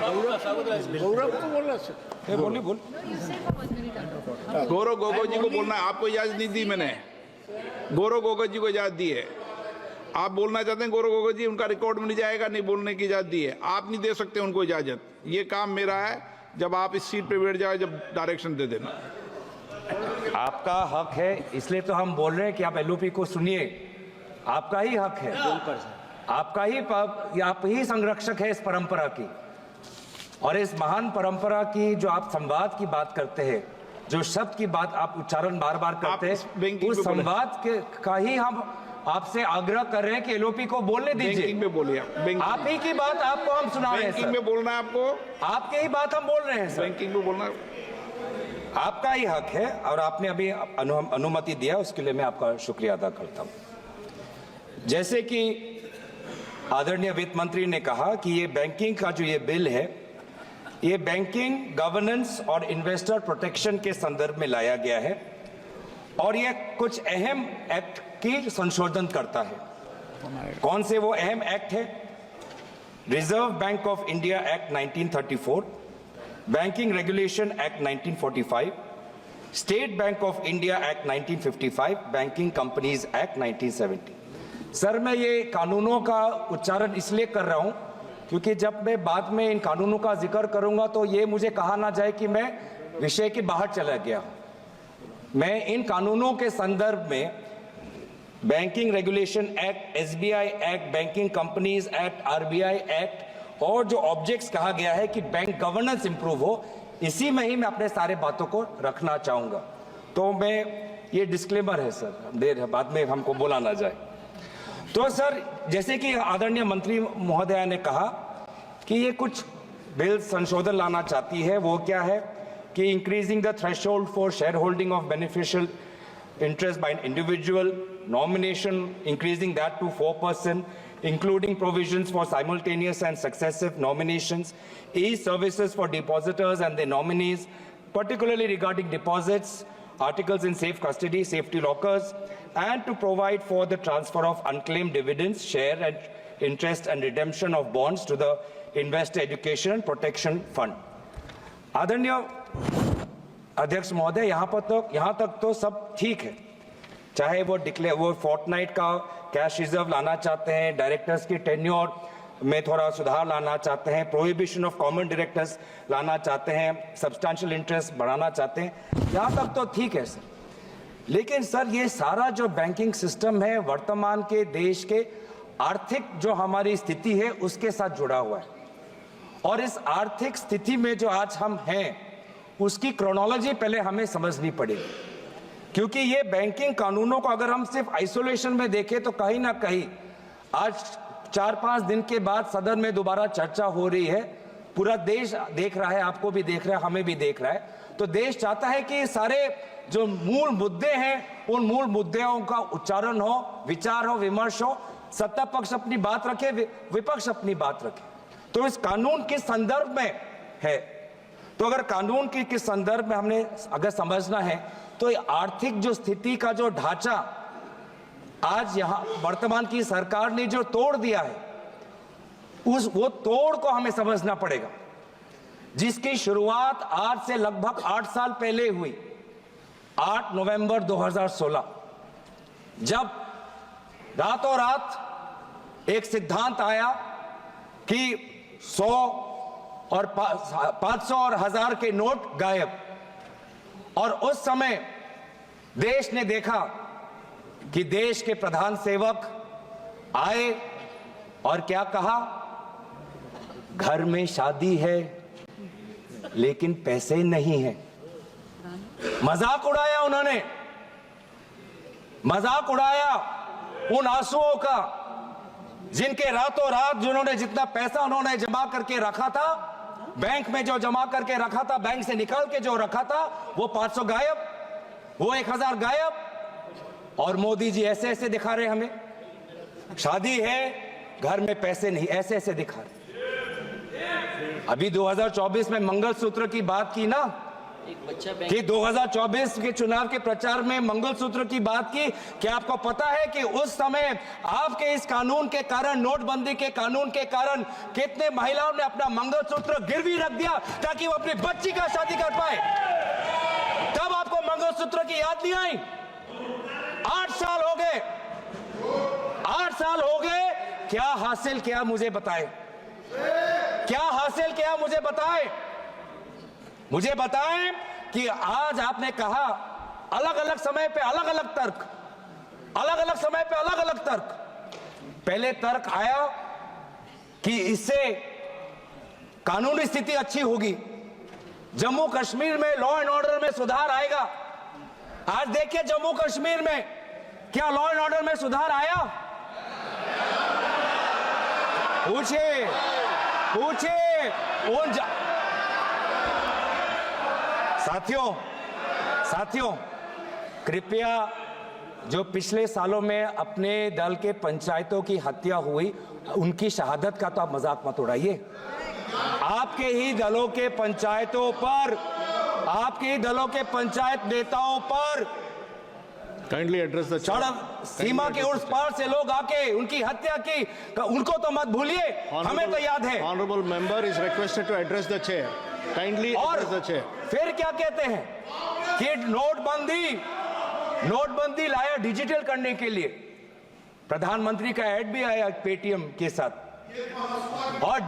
गौरव को बोलना सर, बोलिए बोल। गौरव गोगोई जी को बोलना है, आपको इजाजत नहीं दी मैंने, गौरव गोगोई जी को इजाजत दी है। आप बोलना चाहते हैं गौरव गोगोई जी, उनका रिकॉर्ड में नहीं जाएगा, नहीं बोलने की इजाजत दी है, आप नहीं दे सकते उनको इजाजत। ये काम मेरा है, जब आप इस सीट पे बैठ जाओ जब डायरेक्शन दे देना। आपका हक है, इसलिए तो हम बोल रहे हैं कि आप एलओपी को सुनिए, आपका ही हक है, आपका ही आप ही संरक्षक है इस परंपरा की, और इस महान परंपरा की जो आप संवाद की बात करते हैं, जो शब्द की बात आप उच्चारण बार बार करते हैं, उस संवाद के का ही हम आपसे आग्रह कर रहे हैं कि एलओपी को बोलने दीजिए। बैंकिंग में बोलिए, आप ही की बात आपको हम सुना रहे हैं। बैंकिंग में बोलना है आपको, आपके ही बात हम बोल रहे हैं सर। बैंकिंग में बोलना आपका ही हक है, और आपने अभी अनुमति दिया, उसके लिए मैं आपका शुक्रिया अदा करता हूं। जैसे कि आदरणीय वित्त मंत्री ने कहा कि ये बैंकिंग का जो ये बिल है, ये बैंकिंग गवर्नेंस और इन्वेस्टर प्रोटेक्शन के संदर्भ में लाया गया है, और ये कुछ अहम एक्ट की संशोधन करता है। कौन से वो अहम एक्ट है? Reserve bank of India act 1934, banking regulation act 1945, state bank of India act 1955, banking companies act 1970। Sir, मैं ये कानूनों का उच्चारण इसलिए कर रहा हूं क्योंकि जब मैं बाद में इन कानूनों का जिक्र करूंगा तो ये मुझे कहा ना जाए कि मैं विषय के बाहर चला गया। मैं इन कानूनों के संदर्भ में banking regulation act, SBI act, banking companies act, RBI act, और जो ऑब्जेक्ट्स कहा गया है कि बैंक गवर्नेंस इंप्रूव हो, इसी में ही मैं अपने सारे बातों को रखना चाहूंगा। तो मैं, ये डिस्क्लेमर है सर, देर है, बाद में हमको बोला ना जाए। तो सर, जैसे कि आदरणीय मंत्री महोदया ने कहा कि ये कुछ बिल संशोधन लाना चाहती है, वो क्या है कि increasing the threshold for share holding of beneficial interest by an individual, nomination increasing that to 4%, including provisions for simultaneous and successive nominations, e-services for depositors and their nominees, particularly regarding deposits, articles in safe custody, safety lockers, and to provide for the transfer of unclaimed dividends, share and interest and redemption of bonds to the Investor Education and Protection Fund. आदरणीय अध्यक्ष महोदय, यहाँ तक तो सब ठीक है, चाहे वो फोर्टनाइट का कैश रिजर्व लाना चाहते हैं, डायरेक्टर्स की टेन्योर में थोड़ा सुधार लाना चाहते हैं, प्रोहिबिशन ऑफ कॉमन डायरेक्टर्स लाना चाहते हैं, सब्सटैंशियल इंटरेस्ट बढ़ाना चाहते हैं, यहाँ तक तो ठीक है सर। लेकिन सर, ये सारा जो बैंकिंग सिस्टम है वर्तमान के देश के आर्थिक जो हमारी स्थिति है उसके साथ जुड़ा हुआ है, और इस आर्थिक स्थिति में जो आज हम हैं उसकी क्रोनोलॉजी पहले हमें समझनी पड़ेगी, क्योंकि ये बैंकिंग कानूनों को अगर हम सिर्फ आइसोलेशन में देखें तो कहीं ना कहीं आज 4-5 दिन के बाद सदन में दोबारा चर्चा हो रही है, पूरा देश देख रहा है, आपको भी देख रहा है, हमें भी देख रहा है। तो देश चाहता है कि सारे जो मूल मुद्दे हैं उन मूल मुद्दों का उच्चारण हो, विचार हो, विमर्श हो, सत्ता पक्ष अपनी बात रखे, विपक्ष अपनी बात रखे। तो इस कानून के संदर्भ में है, तो अगर कानून के संदर्भ में हमने अगर समझना है तो आर्थिक जो स्थिति का जो ढांचा आज यहां वर्तमान की सरकार ने जो तोड़ दिया है, वो तोड़ को हमें समझना पड़ेगा, जिसकी शुरुआत आज से लगभग 8 साल पहले हुई, 8 नवंबर 2016, जब रातों रात एक सिद्धांत आया कि 100 और 500 और 1000 के नोट गायब, और उस समय देश ने देखा कि देश के प्रधान सेवक आए और क्या कहा, घर में शादी है लेकिन पैसे नहीं है। मजाक उड़ाया उन्होंने, मजाक उड़ाया उन आंसुओं का जिनके रातों रात जिन्होंने जितना पैसा उन्होंने जमा करके रखा था, बैंक में जो जमा करके रखा था, बैंक से निकाल के जो रखा था, वो 500 गायब, वो 1000 गायब, और मोदी जी ऐसे ऐसे दिखा रहे हमें, शादी है घर में पैसे नहीं, ऐसे ऐसे दिखा रहे। अभी 2024 में मंगलसूत्र की बात की ना, कि 2024 के चुनाव के प्रचार में मंगलसूत्र की बात की। क्या आपको पता है कि उस समय आपके इस कानून के कारण, नोटबंदी के कानून के कारण, कितने महिलाओं ने अपना मंगलसूत्र गिरवी रख दिया ताकि वो अपनी बच्ची का शादी कर पाए? तब आपको मंगलसूत्र की याद नहीं आई? 8 साल हो गए, 8 साल हो गए। क्या हासिल किया मुझे बताएं, क्या हासिल किया मुझे बताएं। मुझे बताएं कि आज आपने कहा अलग अलग समय पे अलग अलग तर्क, अलग अलग समय पे अलग अलग तर्क। पहले तर्क आया कि इससे कानूनी स्थिति अच्छी होगी, जम्मू कश्मीर में लॉ एंड ऑर्डर में सुधार आएगा। आज देखिए जम्मू कश्मीर में क्या लॉ एंड ऑर्डर में सुधार आया? पूछिए, पूछिए उन साथियों, कृपया जो पिछले सालों में अपने दल के पंचायतों की हत्या हुई, उनकी शहादत का तो आप मजाक मत उड़ाइए। आपके ही दलों के पंचायतों पर, आपके ही दलों के पंचायत नेताओं पर काइंडली एड्रेस द सड़क सीमा के उस पार से लोग आके उनकी हत्या की, उनको तो मत भूलिए, हमें तो याद है। Honourable member is requested to address the chair, kindly address the chair. फिर क्या कहते हैं कि नोटबंदी लाया डिजिटल करने के लिए। प्रधानमंत्री का ऐड भी आया पेटीएम के साथ, और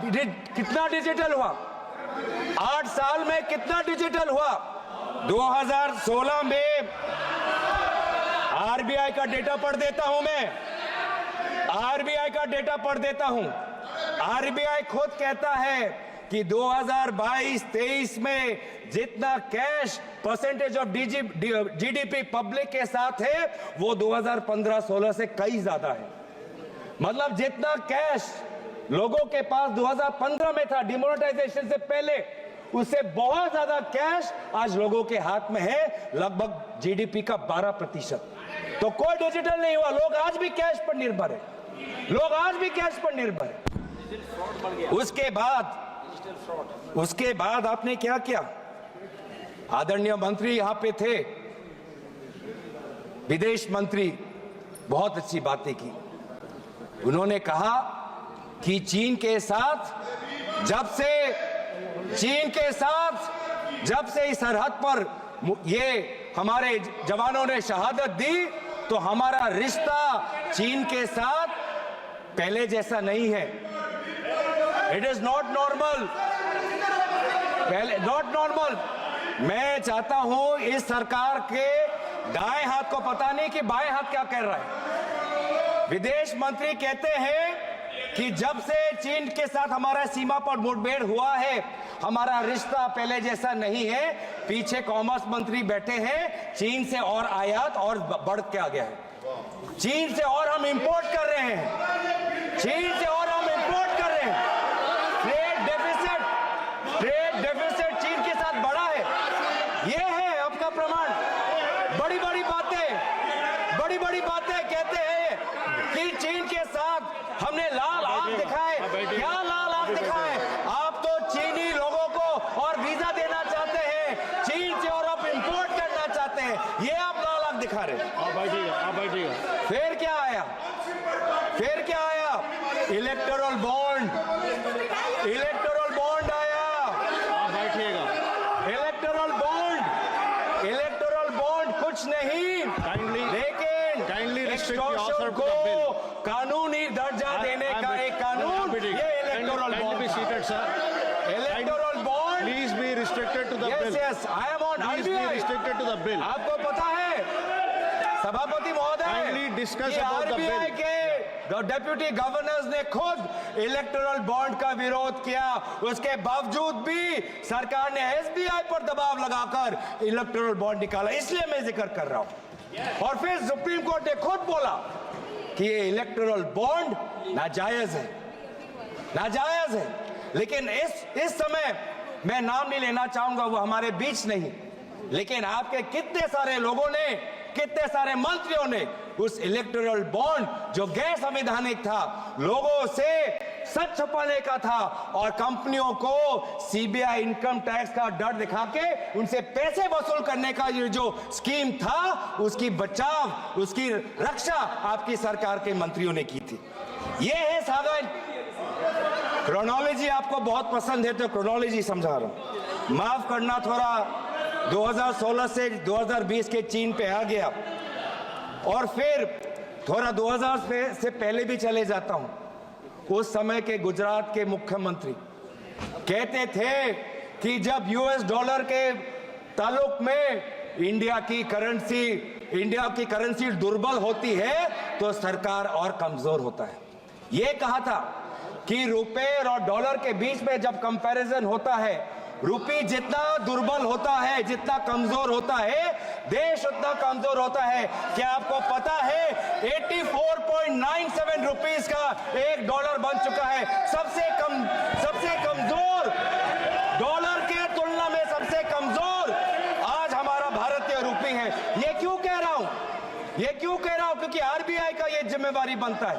कितना डिजिटल हुआ? 8 साल में कितना डिजिटल हुआ? 2016 में आरबीआई का डेटा पढ़ देता हूं मैं, आरबीआई का डेटा पढ़ देता हूं। आरबीआई खुद कहता है कि 2022-23 में जितना cash percentage of GDP public के साथ है, वो 2015-16 से कई ज्यादा है। मतलब जितना कैश लोगों के पास 2015 में था डिमोनेटाइजेशन से पहले, उससे बहुत ज्यादा कैश आज लोगों के हाथ में है, लगभग जीडीपी का 12%। तो कोई डिजिटल नहीं हुआ, लोग आज भी कैश पर निर्भर है, लोग आज भी कैश पर निर्भर है। उसके बाद आपने क्या किया? आदरणीय मंत्री यहां पे थे, विदेश मंत्री, बहुत अच्छी बातें की। उन्होंने कहा कि चीन के साथ जब से इस सरहद पर ये हमारे जवानों ने शहादत दी, तो हमारा रिश्ता चीन के साथ पहले जैसा नहीं है। It is not normal, not normal. मैं चाहता हूं इस सरकार के दाएं हाथ को पता नहीं कि बाएं हाथ क्या कर रहा है। विदेश मंत्री कहते हैं कि जब से चीन के साथ हमारा सीमा पर मुठभेड़ हुआ है, हमारा रिश्ता पहले जैसा नहीं है। पीछे कॉमर्स मंत्री बैठे हैं, चीन से और आयात और बढ़ के आ गया है, चीन से और हम इंपोर्ट कर रहे हैं, चीन से और हम इंपोर्ट कर रहे हैं। ट्रेड डेफिसिट चीन के साथ बढ़ा है, ये है आपका प्रमाण। बड़ी बड़ी बातें कहते हैं कि चीन के साथ हमने लाल आंख दिखाए। क्या लाल आंख दिखाए? आप तो चीनी लोगों को और वीजा देना चाहते हैं, चीन से और आप इंपोर्ट करना चाहते हैं, ये आप लाल आंख दिखा रहे हैं। आप बैठिएगा। फिर क्या आया? इलेक्टोरल बॉन्ड आया। आप बैठिएगा। इलेक्टोरल बॉन्ड कुछ नहीं, काइंडली रिस्ट्रिक्ट extortion को कानूनी दर्जा देने का एक कानून, ये electoral bond. Electoral bond please be restricted to the bill. Yes, I am on restricted to the bill. आपको पता है सभापति महोदय, Kindly discuss about the bill. RBI के डेप्यूटी गवर्नर्स ने खुद इलेक्टोरल बॉन्ड का विरोध किया, उसके बावजूद भी सरकार ने एसबीआई पर दबाव लगाकर इलेक्टोरल बॉन्ड निकाला। इसलिए मैं जिक्र कर रहा हूं। और फिर सुप्रीम कोर्ट ने खुद बोला कि ये इलेक्टोरल बॉन्ड नाजायज है। लेकिन इस समय मैं नाम नहीं लेना चाहूंगा, वो हमारे बीच नहीं, लेकिन आपके कितने सारे लोगों ने, कितने सारे मंत्रियों ने उस इलेक्टोरल बॉन्ड जो गैर संवैधानिक था, लोगों से सच छुपाने का था और कंपनियों को सीबीआई इनकम टैक्स का डर दिखा के उनसे पैसे वसूल करने का ये जो स्कीम था, उसकी बचाव, उसकी रक्षा आपकी सरकार के मंत्रियों ने की थी। ये है साधारण क्रोनोलॉजी। आपको बहुत पसंद है तो क्रोनोलॉजी समझा रहा हूं। माफ करना, थोड़ा 2016 से 2020 के चीन पे आ गया और फिर थोड़ा 2000 से पहले भी चले जाता हूं। उस समय के गुजरात के मुख्यमंत्री कहते थे कि जब यूएस डॉलर के ताल्लुक में इंडिया की करेंसी दुर्बल होती है तो सरकार और कमजोर होता है। यह कहा था कि रुपए और डॉलर के बीच में जब कंपैरिजन होता है, रुपये जितना दुर्बल होता है, जितना कमजोर होता है, देश उतना कमजोर होता है। क्या आपको पता है 84.97 रुपीस का एक डॉलर बन चुका है। सबसे कमजोर डॉलर के तुलना में सबसे कमजोर आज हमारा भारतीय रुपये है। ये क्यों कह रहा हूं? क्योंकि आरबीआई का ये जिम्मेवारी बनता है।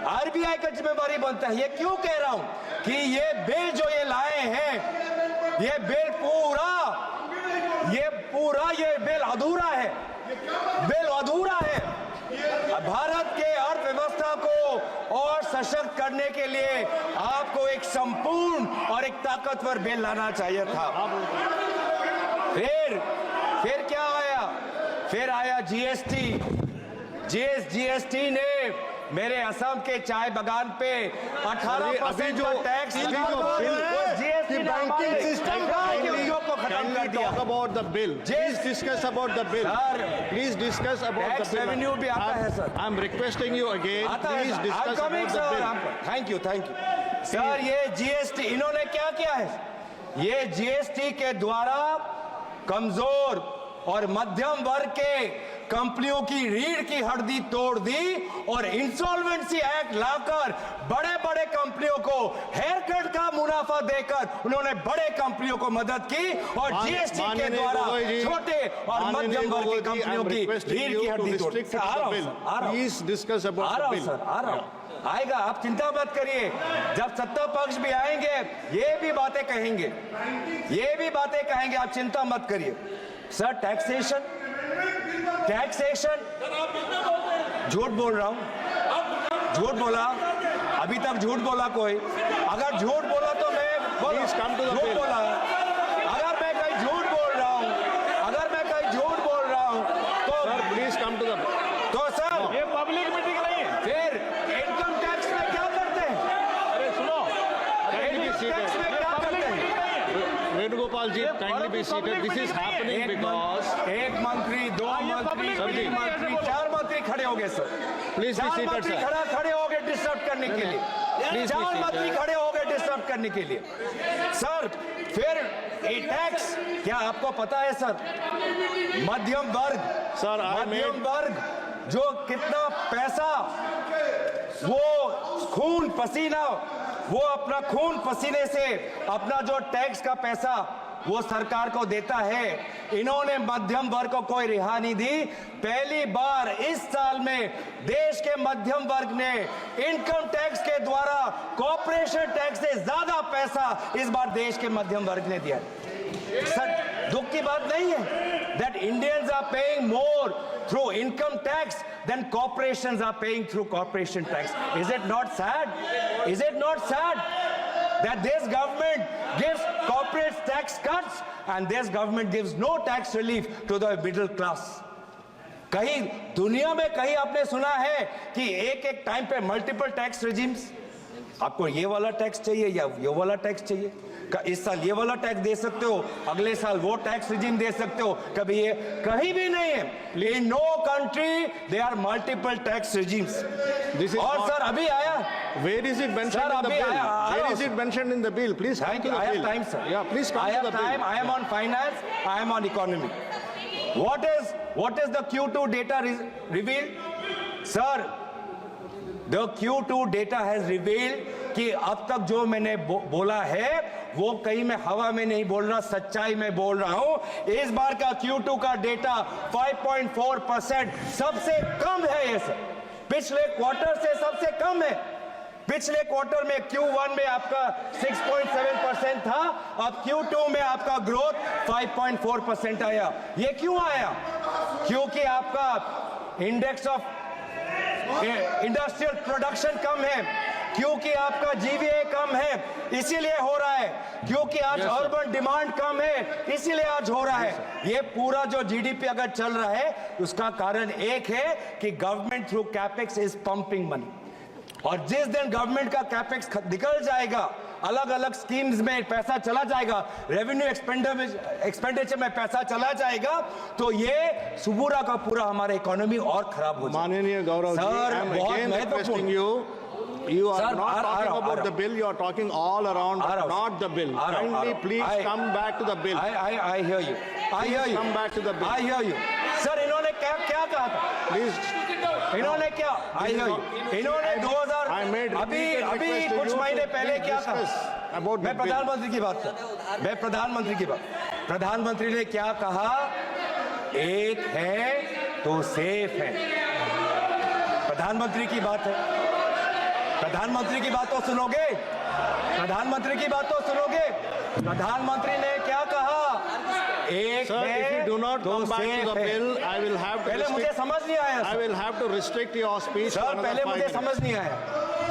आरबीआई का जिम्मेवारी बनता है। ये क्यों कह रहा हूं कि ये बिल जो ये लाए हैं, ये बिल अधूरा है। भारत के अर्थव्यवस्था को और सशक्त करने के लिए आपको एक संपूर्ण और एक ताकतवर बिल लाना चाहिए था। फिर क्या आया? फिर आया जीएसटी ने मेरे असम के चाय बागान पे 18% का टैक्स banking system को खत्म कर दिया। talk about the bill. Please discuss about the bill. Please discuss about the tax bill. Revenue भी आता है sir. I'm requesting you again. Please discuss about the bill. Thank you sir. ये GST इन्होंने क्या किया है? ये जीएसटी के द्वारा कमजोर और मध्यम वर्ग के कंपनियों की रीढ़ की हड्डी तोड़ दी और इंसॉल्वेंसी एक्ट लाकर बड़े कंपनियों को हेयर कट का मुनाफा देकर उन्होंने बड़े कंपनियों को मदद की और जीएसटी के द्वारा छोटे और मध्यम वर्ग की कंपनियों की रीढ़ की हड्डी तोड़ दी। Please discuss about the bill. आ रहा हूं। आएगा, आप चिंता मत करिए। जब सत्ता पक्ष भी आएंगे ये भी बातें कहेंगे, आप चिंता मत करिए। सर टैक्सेशन झूठ बोल रहा हूं, झूठ बोला, अभी तक झूठ बोला कोई? अगर झूठ बोला तो मैं झूठ बोला। अगर मैं कहीं झूठ बोल रहा हूं तो Please come to the bill. तो सर ये पब्लिक मीटिंग नहीं है। फिर इनकम टैक्स में क्या करते हैं? अरे सुनो, इनकम टैक्स में क्या करते हैं? Venugopal ji, kindly be seated. This is happening because एक मंत्री, दो मंत्री, तीन मंत्री, 4 मंत्री खड़े हो गए सर। Please be 4 seated, मंत्री sir. खड़े हो गए डिस्टर्ब करने के लिए। Please be 4 seated. मंत्री खड़े हो गए डिस्टर्ब करने के लिए। सर फिर ये टैक्स क्या आपको पता है सर? मध्यम वर्ग जो कितना पैसा वो अपना खून पसीने से अपना जो टैक्स का पैसा वो सरकार को देता है। इन्होंने मध्यम वर्ग को कोई रिहा नहीं दी। पहली बार इस साल में देश के मध्यम वर्ग ने इनकम टैक्स के द्वारा कॉर्पोरेशन टैक्स से ज्यादा पैसा इस बार देश के मध्यम वर्ग ने दिया। सर दुख की बात नहीं है that Indians are paying more through income tax than corporations are paying through corporation tax. Is it not sad that this government gives corporate tax cuts and this government gives no tax relief to the middle class? कहीं दुनिया में कहीं आपने सुना है कि एक time पे मल्टीपल टैक्स रेजिम्स? आपको ये वाला टैक्स चाहिए या ये वाला टैक्स चाहिए? इस साल ये वाला टैक्स दे सकते हो, अगले साल वो टैक्स रिजीम दे सकते हो। कभी ये कहीं भी नहीं है। In no country they are multiple tax regimes. और सर अभी आया, where is it mentioned in the bill? Where is it mentioned in the bill? Please come to the bill. I have time, sir. Yeah, please come to the bill. I am on finance, I am on economy. What is the Q2 data revealed? Sir, the Q2 data has revealed कि अब तक जो मैंने बोला है वो कहीं मैं हवा में नहीं बोल रहा, सच्चाई में बोल रहा हूं। इस बार का Q2 का डेटा 5.4% सबसे कम है। ये सर पिछले क्वार्टर से सबसे कम है। पिछले क्वार्टर में Q1 में आपका 6.7% था, अब Q2 में आपका ग्रोथ 5.4% आया। ये क्यों आया? क्योंकि आपका इंडेक्स ऑफ इंडस्ट्रियल प्रोडक्शन कम है, क्योंकि आपका जीवीए कम है, इसीलिए हो रहा है, क्योंकि आज अर्बन डिमांड कम है, इसीलिए आज हो रहा है। ये पूरा जो जीडीपी अगर चल रहा है उसका कारण एक है कि government through capex is pumping money, और जिस दिन गवर्नमेंट का कैपेक्स निकल जाएगा, अलग अलग स्कीम्स में पैसा चला जाएगा, रेवेन्यू एक्सपेंडिचर में पैसा चला जाएगा, तो ये सुबूरा का पूरा हमारा इकोनॉमी और खराब हो जाएगा। माननीय Gaurav ji, sir, I am बहुत again requesting महत्वपूर्ण। you are Sir, not talking about the bill, you are talking all around, but not the bill. Kindly please come back to the bill. I hear you. I hear you. Come back to the bill. I hear you. Sir, इन्होंने क्या क्या कहा था? Please. इन्होंने क्या? I hear you. इन्होंने 2000 I made अभी repeated अभी request to कुछ you महीने to पहले please क्या discuss कहा? about मैं the bill. प्रधानमंत्री की बात कर, मैं प्रधानमंत्री की बात। प्रधानमंत्री ने क्या कहा? एक है तो सेफ है। प्रधानमंत्री की बात है, प्रधानमंत्री की बात तो सुनोगे, प्रधानमंत्री की बात तो सुनोगे। प्रधानमंत्री ने क्या कहा? एक Sir, है if you do not तो come back to safe the है। bill, I will have to पहले मुझे restrict, समझ नहीं आया I sir. will have to restrict your speech for sir, another पहले 5 मुझे minutes. समझ नहीं आया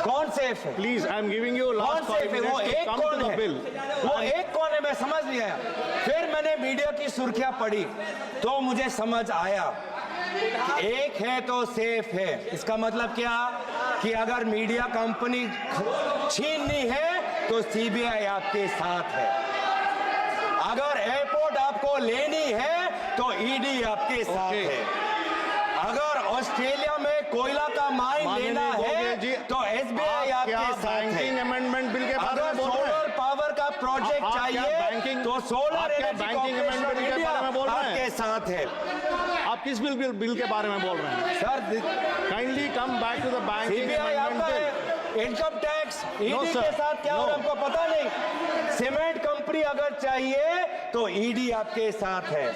कौन सेफ है। Please, I am giving you कौन last 5 सेफ है? वो minutes to एक come कौन to the है? bill. वो एक कौन है? मैं समझ नहीं आया। फिर मैंने मीडिया की सुर्खियां पढ़ी तो मुझे समझ आया कि एक है तो सेफ है। इसका मतलब क्या कि अगर मीडिया कंपनी छीननी है तो सीबीआई आपके साथ है, अगर एयरपोर्ट आपको लेनी है तो ईडी आपके साथ Okay. है, अगर ऑस्ट्रेलिया में कोयला का माइन लेना है तो एसबीआई आपके साथ है, बैंकिंग अमेंडमेंट बिल के बारे अगर में बोल रहे सोलर हैं? पावर का प्रोजेक्ट आप क्या चाहिए बैंकिंग- तो सोलर आप क्या एनर्जी बैंकिंग कॉर्पोरेशन अमेंडमेंट के इंडिया बारे में बोल रहे हैं? आपके साथ है। आप किस बिल के बारे में बोल रहे हैं? Sir, kindly come back to the banking CBI आपका अमेंडमेंट बिल। है, इनकम टैक्स ईडी sir. के साथ क्या हो रहा है हमको पता नहीं। सीमेंट कंपनी अगर चाहिए तो ईडी आपके साथ है,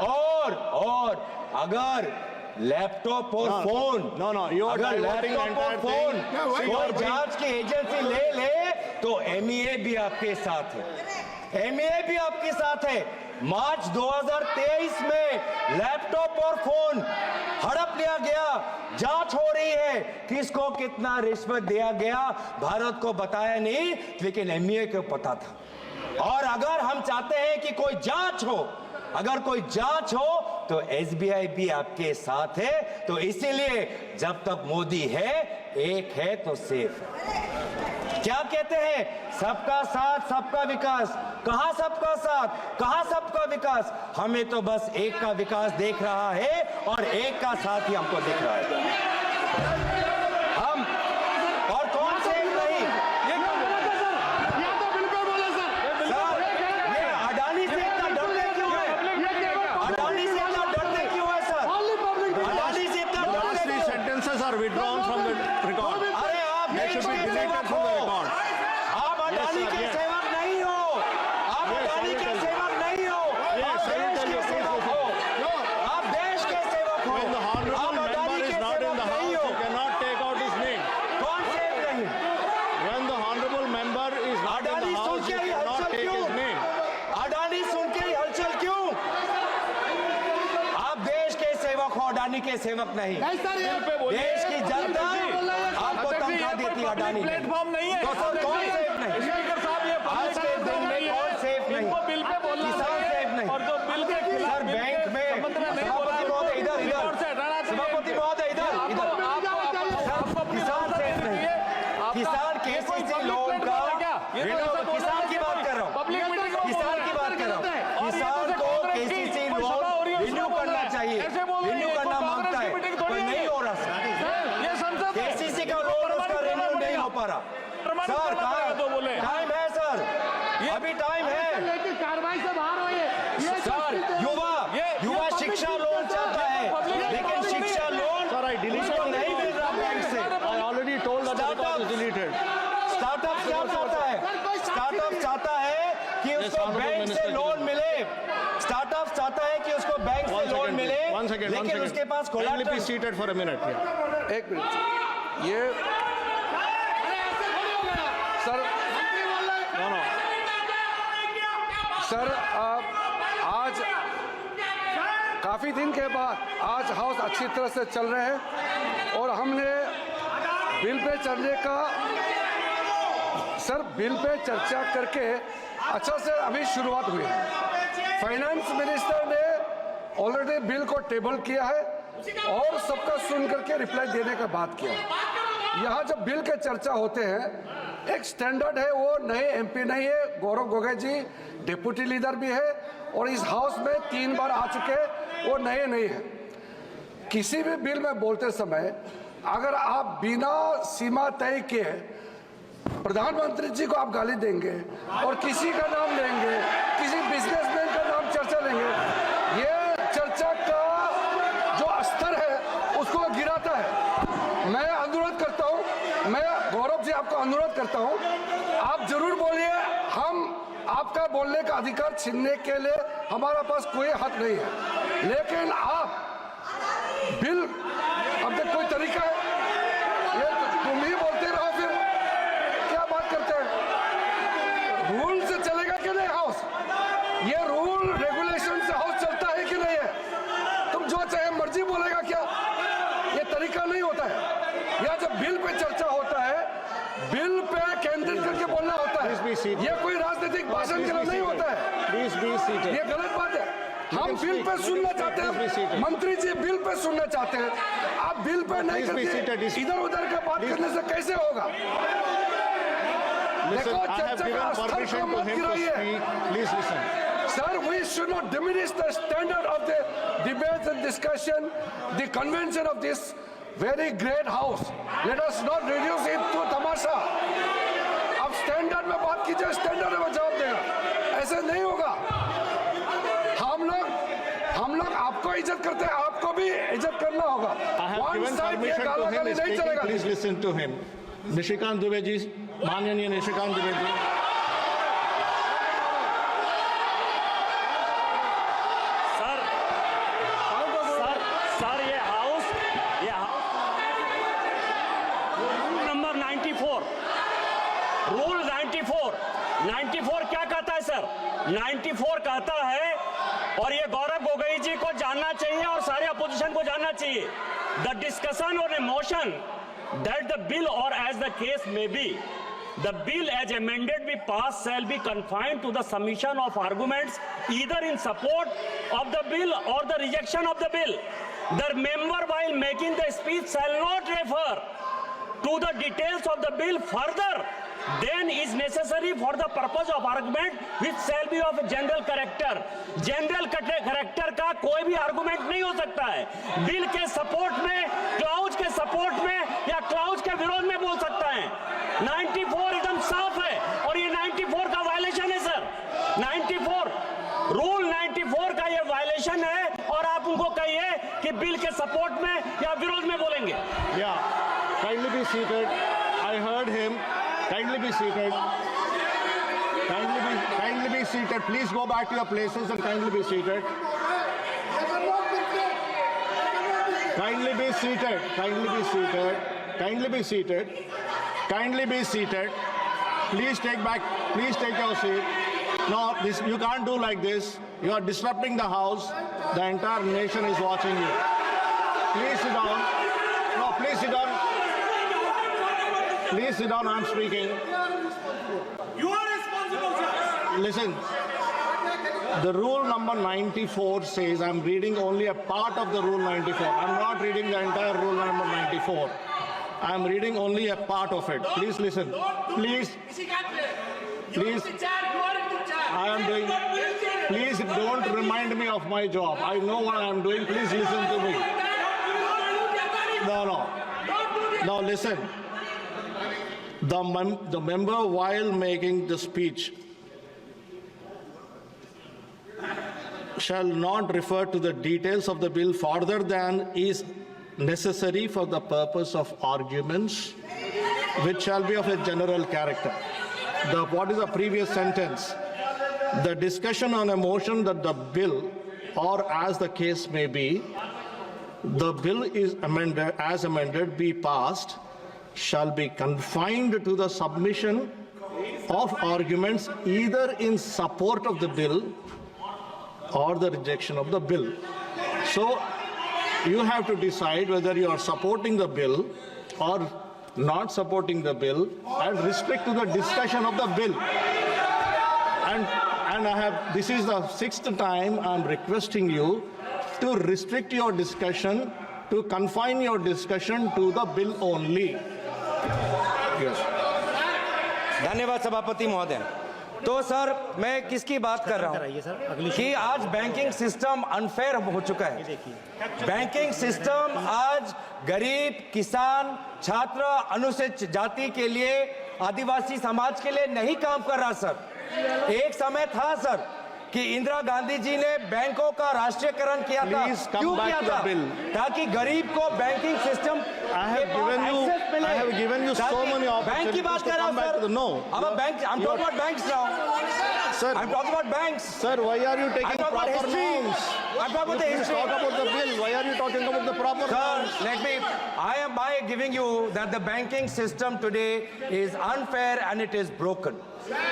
और अगर लैपटॉप और No, phone no, you are अगर diverting the लैपटॉप और entire फोन thing. कोई जांच की एजेंसी ले तो एमईए भी आपके साथ है, एमईए भी आपके साथ है। मार्च 2023 में लैपटॉप और फोन हड़प लिया गया, जांच हो रही है, किसको कितना रिश्वत दिया गया भारत को बताया नहीं, लेकिन एमईए को पता था। और अगर हम चाहते हैं कि कोई जांच हो, अगर कोई जांच हो तो एसबीआई भी आपके साथ है। तो इसीलिए जब तक मोदी है, एक है तो सेफ है। क्या कहते हैं? सबका साथ सबका विकास। कहां सबका साथ, कहां सबका विकास? हमें तो बस एक का विकास देख रहा है और एक का साथ ही हमको दिख रहा है। हम और कौन से एक नहीं, सर, ये अडानी से इतना डरते क्यों है? अडानी से इतना डरते क्यों है सर? अडानी से इतना Last डरते 3 क्यों? sentences are withdrawn from the record. अरे आप They देश should be के deleted सेवक from हो, the record. आप अडानी sir, के yes. सेवक नहीं हो, आप Yes, अडानी I will के tell you. सेवक नहीं हो, Yes, आप I will देश tell के you. Please सेवक हो, आप देश के सेवक हो, When the honorable आप member अडानी is के not in सेवक the नहीं house, हो। you cannot take out his name. कौन सेवक नहीं? When the honorable member is not in Adani the soon house, के you ही cannot हलचल take क्यों? his name. अडानी सुन के ही हलचल क्यों? आप देश के सेवक हो, अडानी के सेवक नहीं। देश की जनता आपको तनख्वाह देती है, अडानी नहीं। प्लेटफॉर्म नहीं है। तो सर कौन सेफ नहीं? स्पीकर साहब, ये आज के दिन में कौन सेफ नहीं? इनको बिल पे बोलना किसान चाहिए सेफ नहीं। और जो बिल के खिलाफ सर बैंक में संबंध में नहीं बोला सभापति महोदय इधर रिकॉर्ड से हटाना चाहिए। सभापति महोदय इधर आपको अपनी किसान बात सेफ नहीं। किसान केसीसी लोन का किसान की बात कर रहा हूँ, पब्लिक मीटिंग में किसान की बात कर रहा हूँ। किसान को केसीसी लोन रिन्यू करना चाहिए, रिन्यू करना मांगता है, पर नहीं हो रहा सर। ये संसद है। केसीसी का लोन उसका रिन्यू नहीं हो पा रहा। सर टाइम है सर, अभी टाइम है कार्रवाई से बाहर हो ये सर। युवा शिक्षा लोन चाहता है, लेकिन शिक्षा लोन Sir, I deleted उसको the नहीं मिल रहा बैंक से। I already told that the record is deleted. Startup क्या चाहता है? स्टार्टअप चाहता है कि उसको honorable बैंक से minister. लोन मिले, स्टार्टअप चाहता है कि उसको बैंक से लोन मिले, One second. लेकिन उसके पास Kindly be collateral. seated for a minute here. एक मिनट ये सर आज काफ़ी दिन के बाद आज हाउस अच्छी तरह से चल रहे हैं और हमने बिल पे चलने का बिल पे चर्चा करके अच्छा से अभी शुरुआत हुई है। फाइनेंस मिनिस्टर ने ऑलरेडी बिल को टेबल किया है और सबका सुन करके रिप्लाई देने का बात किया है। यहाँ जब बिल के चर्चा होते हैं एक स्टैंडर्ड है, वो नए एमपी नहीं है, गौरव गोगोई जी डिप्टी लीडर भी है और इस हाउस में 3 बार आ चुके, वो नए नहीं है। किसी भी बिल में बोलते समय अगर आप बिना सीमा तय किए प्रधानमंत्री जी को आप गाली देंगे और किसी का नाम लेंगे, किसी बिजनेसमैन का नाम चर्चा लेंगे, ये चर्चा का जो स्तर है उसको गिराता है। मैं अनुरोध करता हूं, मैं गौरव जी आपको अनुरोध करता हूं, आप जरूर बोलिए, हम आपका बोलने का अधिकार छीनने के लिए हमारा पास कोई हक नहीं है, लेकिन आप बिल अब तक कोई तरीका है, ये तुम ही बोलते रहो, फिर क्या बात करते हैं? रूल से चलेगा कि नहीं हाउस? ये रूल रेगुलेशन से हाउस चलता है कि नहीं है? तुम जो चाहे मर्जी बोलेगा क्या? ये तरीका नहीं होता है। या जब बिल पे चर्चा होता है, बिल पे केंद्रित करके बोलना होता है, ये कोई राजनीतिक भाषण के लिए नहीं होता है। ये गलत बात है। हम बिल पे सुनना चाहते हैं, मंत्री जी बिल पे सुनना चाहते हैं, आप बिल पे नहीं करते, इधर उधर का बात करने से कैसे होगा? देखो चर्चा का स्तर को मत गिराइए। Sir, we should not diminish the standard of the debates and discussion, the convention of this very great house. Let us not reduce it to तमाशा। अब स्टैंडर्ड में बात कीजिए, स्टैंडर्ड में जवाब देगा, ऐसे नहीं होगा। हम लोग आपको इज्जत करते हैं, आपको भी इज्जत करना होगा। One side ये गालागाली नहीं चलेगा। Please listen to him. Nishikant Dubey ji, माननीय निशिकांत दुबे जी। सर ये हाउस नंबर 94 रूल 94 क्या कहता है सर? 94 कहता है, और ये गौरव गोगोई जी को जानना चाहिए और सारे अपोजिशन को जानना चाहिए, the discussion or a motion that the bill or as the case may be the bill as amended be passed shall be confined to the submission of arguments either in support of the bill or the rejection of the bill. The member while making the speech shall not refer to the details of the bill further than is necessary for the purpose of argument which shall be of general character. General character का कोई भी argument नहीं हो सकता है। Bill के support में, clause के सपोर्ट में या क्लाउज के विरोध में बोल सकता है। 94 एकदम साफ है और ये 94 का वायलेशन है सर। 94 रूल 94 का ये वायलेशन है और आप उनको कहिए कि बिल के सपोर्ट में या विरोध में बोलेंगे। Yeah, kindly be seated. I heard him. Kindly be seated. Kindly be seated. Please go back to your places and kindly be seated. Kindly be seated. Kindly be seated. Kindly be seated. Kindly be seated. Please take your seat. No, you can't do like this. You are disrupting the house. The entire nation is watching you. Please sit down. No, please sit down. Please sit down, I'm speaking. You are responsible, sir. Listen, the rule number 94 says, I'm reading only a part of the rule 94. I'm not reading the entire rule number 94. I'm reading only a part of it. Please listen. Please. I am doing. Please don't remind me of my job. I know what I am doing. Please listen to me. No. Now listen. The member, while making the speech, shall not refer to the details of the bill further than is necessary for the purpose of arguments, which shall be of a general character. What is the previous sentence? The discussion on a motion that the bill, or as the case may be, the bill is amended, as amended, be passed, shall be confined to the submission of arguments either in support of the bill or the rejection of the bill. So you have to decide whether you are supporting the bill or not supporting the bill and restrict to the discussion of the bill. And this is the 6th time I'm requesting you to restrict your discussion, to confine your discussion to the bill only. Yes. धन्यवाद सभापति महोदय। तो sir मैं किसकी बात कर रहा हूँ कि आज बैंकिंग सिस्टम अनफेयर हो चुका है। बैंकिंग सिस्टम आज गरीब, किसान, छात्र, अनुसूचित जाति के लिए, आदिवासी समाज के लिए नहीं काम कर रहा सर। एक समय था सर कि इंदिरा गांधी जी ने बैंकों का राष्ट्रीयकरण किया था। क्यों किया था? ताकि गरीब को banking system I have given you so many bank की बात opportunities to कर रहा come हूं back to sir. the no. अब bank, I'm talking about banks now. Sir, I'm talking about banks. sir, why are you taking I'm talking about proper history. norms? I'm talking about the Please history. talk about the bill. Why are you talking about the proper Sir, norms? let me, I am by giving you that the banking system today is unfair and it is broken.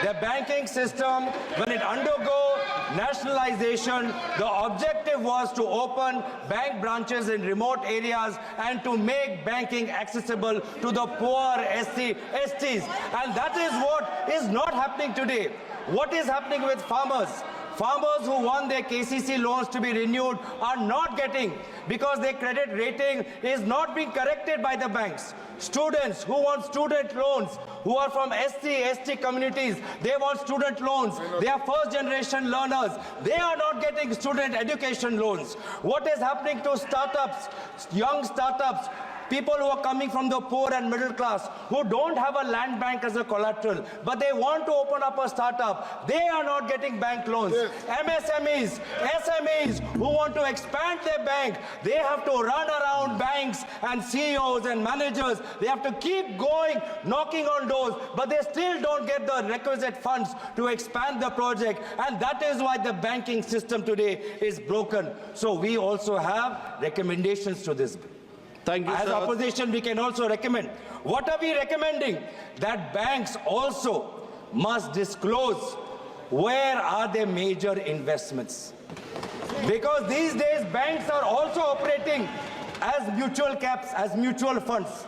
The banking system, when it undergo nationalization, the objective was to open bank branches in remote areas and to make banking accessible to the poor STs. And that is what is not happening today. What is happening with farmers? Farmers who want their KCC loans to be renewed are not getting because their credit rating is not being corrected by the banks. Students who want student loans, who are from ST communities, they want student loans. They are first generation learners. They are not getting student education loans. What is happening to startups, young startups? People who are coming from the poor and middle class, who don't have a land bank as a collateral, but they want to open up a startup, they are not getting bank loans. MSMEs, SMEs who want to expand their bank, they have to run around banks and CEOs and managers. They have to keep going, knocking on doors, but they still don't get the requisite funds to expand the project. And that is why the banking system today is broken. So we also have recommendations to this bill. Thank you, As sir. opposition, we can also recommend. What are we recommending? That banks also must disclose where are their major investments. Because these days, banks are also operating as mutual caps, as mutual funds.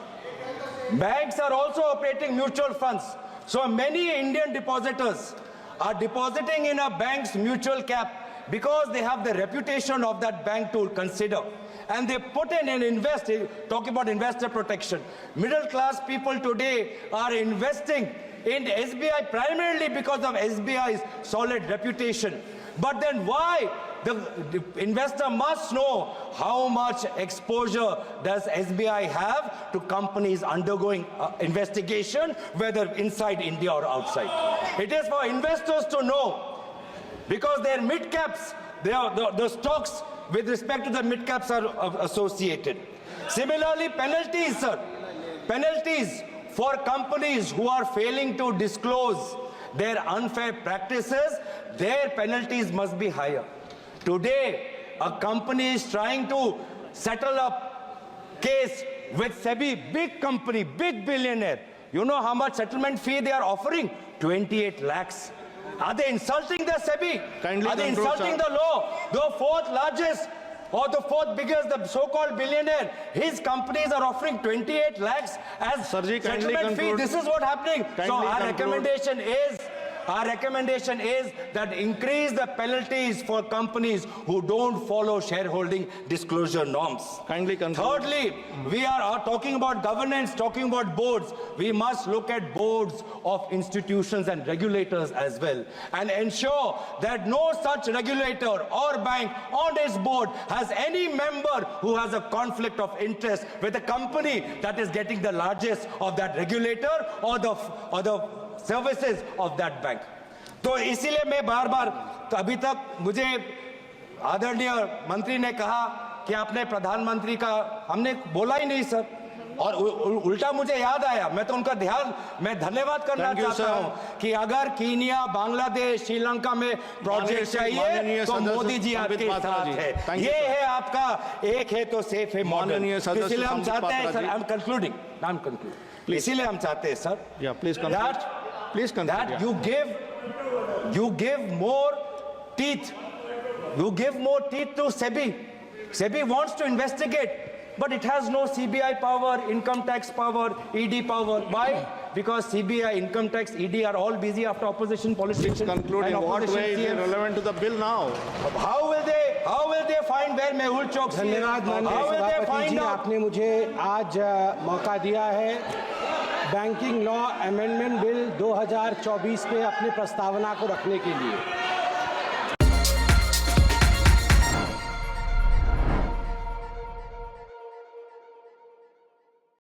Banks are also operating mutual funds. So many Indian depositors are depositing in a bank's mutual cap because they have the reputation of that bank to consider. And they put in and invest, talking about investor protection. Middle class people today are investing in SBI primarily because of SBI's solid reputation. But then why? The investor must know how much exposure does SBI have to companies undergoing investigation, whether inside India or outside. It is for investors to know because their mid-caps, the stocks with respect to the mid-caps are associated. Similarly, penalties, sir. Penalties for companies who are failing to disclose their unfair practices, their penalties must be higher. Today, a company is trying to settle a case with SEBI, big company, big billionaire. You know how much settlement fee they are offering? 28 lakhs. Are they insulting the SEBI? Kindly Are they conclude, insulting sir. the law? The fourth largest or the fourth biggest, the so-called billionaire, his companies are offering 28 lakhs as Sirji, kindly settlement fee. conclude. This is what happening. Kindly So our conclude. recommendation is that increase the penalties for companies who don't follow shareholding disclosure norms. Kindly conclude. Thirdly, we are talking about governance, talking about boards. We must look at boards of institutions and regulators as well and ensure that no such regulator or bank on its board has any member who has a conflict of interest with a company that is getting the largest of that regulator or the services of that bank. तो इसीलिए मैं बार बार, तो अभी तक मुझे आदरणीय मंत्री ने कहा कि आपने प्रधानमंत्री का, हमने बोला ही नहीं सर, और उल्टा मुझे याद आया, मैं तो उनका मैं धन्यवाद करना चाहता हूं कि अगर कीनिया, बांग्लादेश, श्रीलंका में प्रोजेक्ट चाहिए तो मोदी जी आपके साथ है। ये है आपका एक है तो सेफ है मॉडल। इसलिए हम चाहते हैं सर, आई एम कंक्लूडिंग, इसीलिए हम चाहते हैं sir Please conclude, that yeah. you give more teeth. You give more teeth to SEBI. SEBI wants to investigate, but it has no CBI power, income tax power, ED power. Why? Because CBI, income tax, ED are all busy after opposition politicians. Conclude and in what opposition way it is CMs. relevant to the bill now? How will they find where Mehul Choksi is? धन्यवाद माननीय How will they सभापति find जी, out? आपने मुझे आज मौका दिया है banking law amendment bill 2024 पे अपनी प्रस्तावना को रखने के लिए।